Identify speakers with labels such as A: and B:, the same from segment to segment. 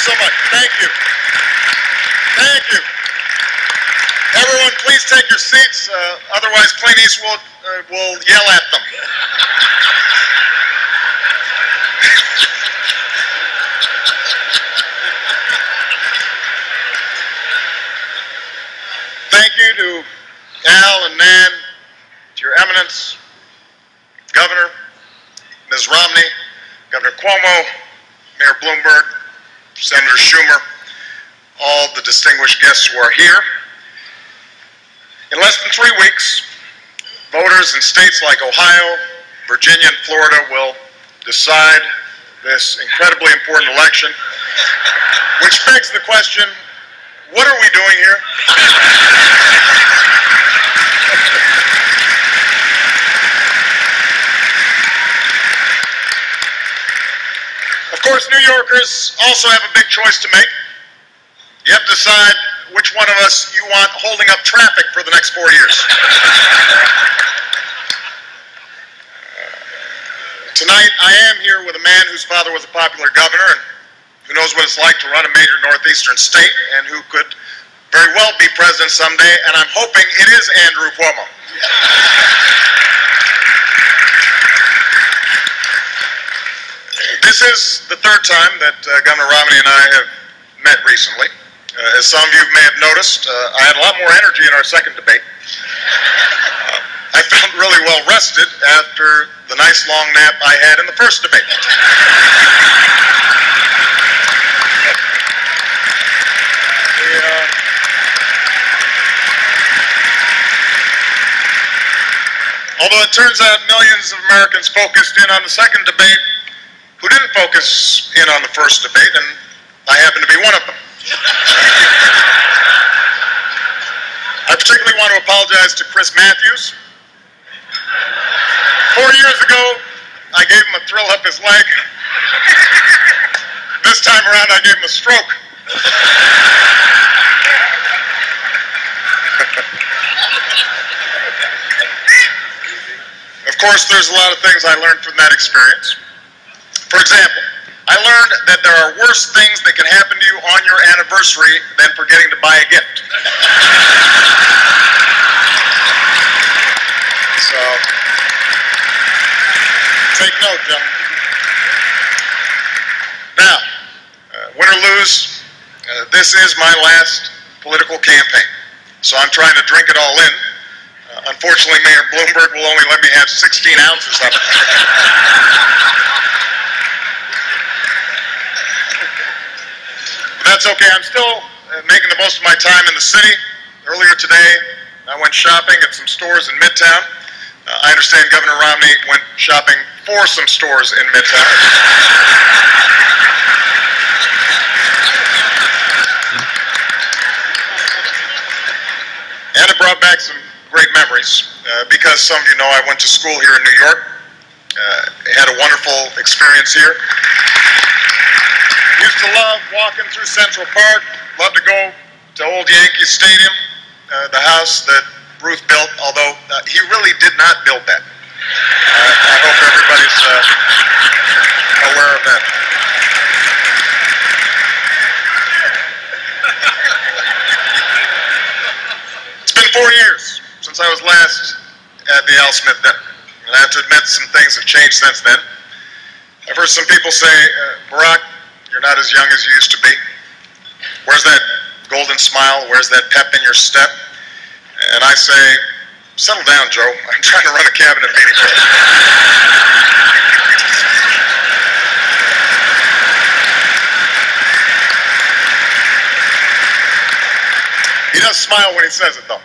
A: so much. Thank you. Thank you. Everyone, please take your seats. Otherwise, Clint Eastwood will yell at them. Thank you to Al and Nan, to your eminence, Governor, Ms. Romney, Governor Cuomo, Mayor Bloomberg, Senator Schumer, all the distinguished guests who are here. In less than 3 weeks, voters in states like Ohio, Virginia, and Florida will decide this incredibly important election, which begs the question, what are we doing here? Of course, New Yorkers also have a big choice to make. You have to decide which one of us you want holding up traffic for the next 4 years. Tonight, I am here with a man whose father was a popular governor and who knows what it's like to run a major northeastern state and who could very well be president someday, and I'm hoping it is Andrew Cuomo. This is the third time that Governor Romney and I have met recently. As some of you may have noticed, I had a lot more energy in our second debate. I felt really well rested after the nice long nap I had in the first debate. Although it turns out millions of Americans focused in on the second debate who didn't focus in on the first debate, and I happen to be one of them. I particularly want to apologize to Chris Matthews. 4 years ago, I gave him a thrill up his leg. This time around, I gave him a stroke. Of course, there's a lot of things I learned from that experience. For example, I learned that there are worse things that can happen to you on your anniversary than forgetting to buy a gift. So, take note, gentlemen. Now, win or lose, this is my last political campaign. So I'm trying to drink it all in. Unfortunately, Mayor Bloomberg will only let me have 16 ounces of it. But that's okay. I'm still making the most of my time in the city. Earlier today, I went shopping at some stores in Midtown. I understand Governor Romney went shopping for some stores in Midtown. And it brought back some great memories, because some of you know I went to school here in New York. Had a wonderful experience here. Used to love walking through Central Park. Loved to go to old Yankee Stadium, the house that Ruth built, although he really did not build that. I hope everybody's aware of that. It's been 4 years since I was last at the Al Smith dinner. And I have to admit some things have changed since then. I've heard some people say, Barack, you're not as young as you used to be. Where's that golden smile? Where's that pep in your step? And I say, settle down, Joe. I'm trying to run a cabinet meeting for you. He does smile when he says it, though.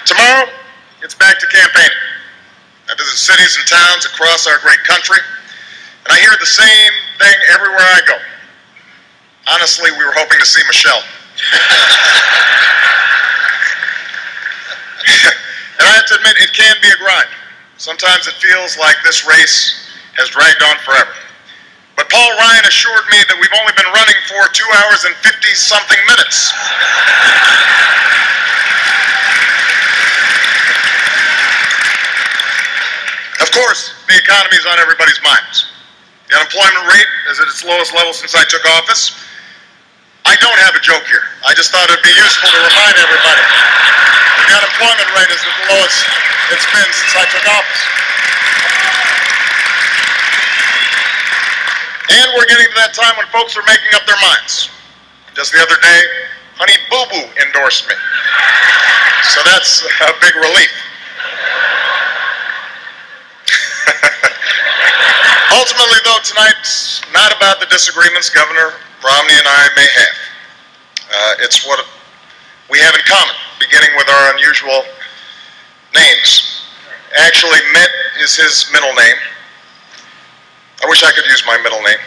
A: Tomorrow, it's back to campaigning. I visit cities and towns across our great country, and I hear the same thing everywhere I go. Honestly, we were hoping to see Michelle. And I have to admit, it can be a grind. Sometimes it feels like this race has dragged on forever. But Paul Ryan assured me that we've only been running for 2 hours and 50-something minutes. Of course, the economy is on everybody's minds. The unemployment rate is at its lowest level since I took office. I don't have a joke here. I just thought it would be useful to remind everybody that the unemployment rate is at the lowest it's been since I took office. And we're getting to that time when folks are making up their minds. Just the other day, Honey Boo Boo endorsed me. So that's a big relief. Ultimately, though, tonight's not about the disagreements Governor Romney and I may have. It's what we have in common, beginning with our unusual names. Actually, Mitt is his middle name. I wish I could use my middle name.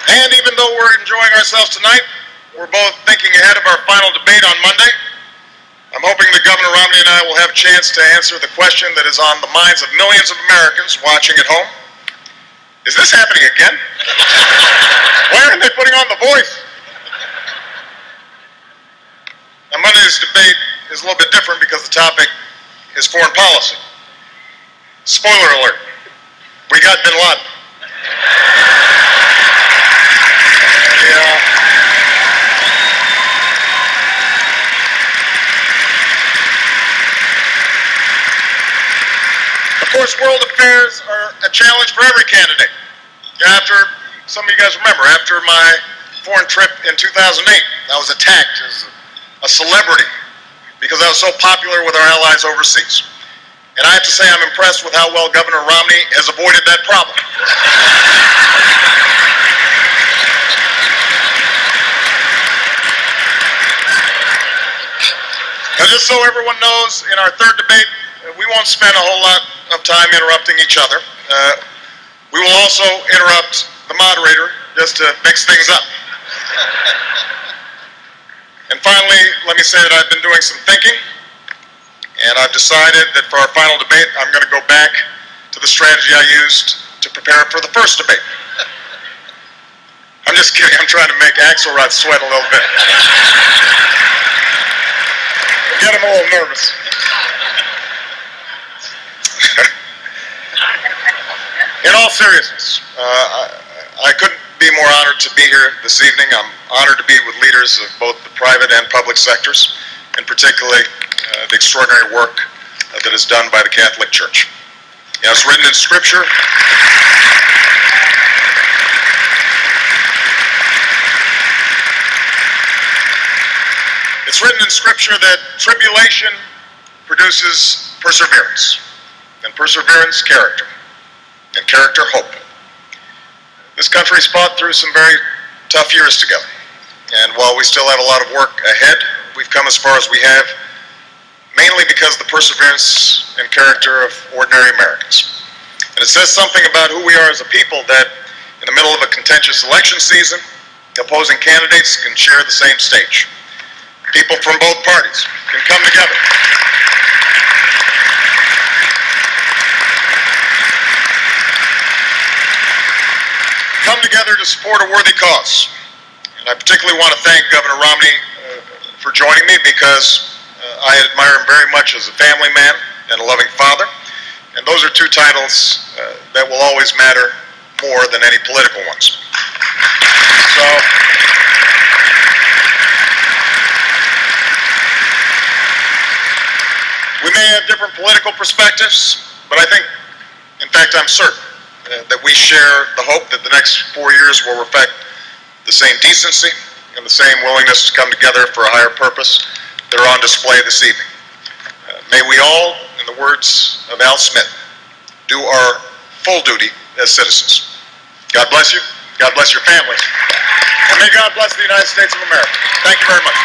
A: And even though we're enjoying ourselves tonight, we're both thinking ahead of our final debate on Monday. I'm hoping that Governor Romney and I will have a chance to answer the question that is on the minds of millions of Americans watching at home. Is this happening again? Why aren't they putting on The Voice? Now, Monday's debate is a little bit different because the topic is foreign policy. Spoiler alert, we got bin Laden. Of course, world affairs are a challenge for every candidate. After, some of you guys remember, after my foreign trip in 2008, I was attacked as a celebrity because I was so popular with our allies overseas. And I have to say I'm impressed with how well Governor Romney has avoided that problem. Now, just so everyone knows, in our third debate, we won't spend a whole lot of time interrupting each other. We will also interrupt the moderator just to mix things up. And finally, let me say that I've been doing some thinking, and I've decided that for our final debate, I'm going to go back to the strategy I used to prepare for the first debate. I'm just kidding. I'm trying to make Axelrod sweat a little bit. Get him a little nervous. In all seriousness, I couldn't be more honored to be here this evening. I'm honored to be with leaders of both the private and public sectors, and particularly the extraordinary work that is done by the Catholic Church. You know, it's written in Scripture. It's written in Scripture that tribulation produces perseverance, and perseverance, character, and character, hope. This country's fought through some very tough years together, and while we still have a lot of work ahead, we've come as far as we have, mainly because of the perseverance and character of ordinary Americans. And it says something about who we are as a people that in the middle of a contentious election season, the opposing candidates can share the same stage. People from both parties can come together. Come together to support a worthy cause. And I particularly want to thank Governor Romney for joining me because I admire him very much as a family man and a loving father. And those are two titles that will always matter more than any political ones. So, we may have different political perspectives, but I think, in fact, I'm certain that we share the hope that the next 4 years will reflect the same decency and the same willingness to come together for a higher purpose that are on display this evening. May we all, in the words of Al Smith, do our full duty as citizens. God bless you. God bless your families. And may God bless the United States of America. Thank you very much.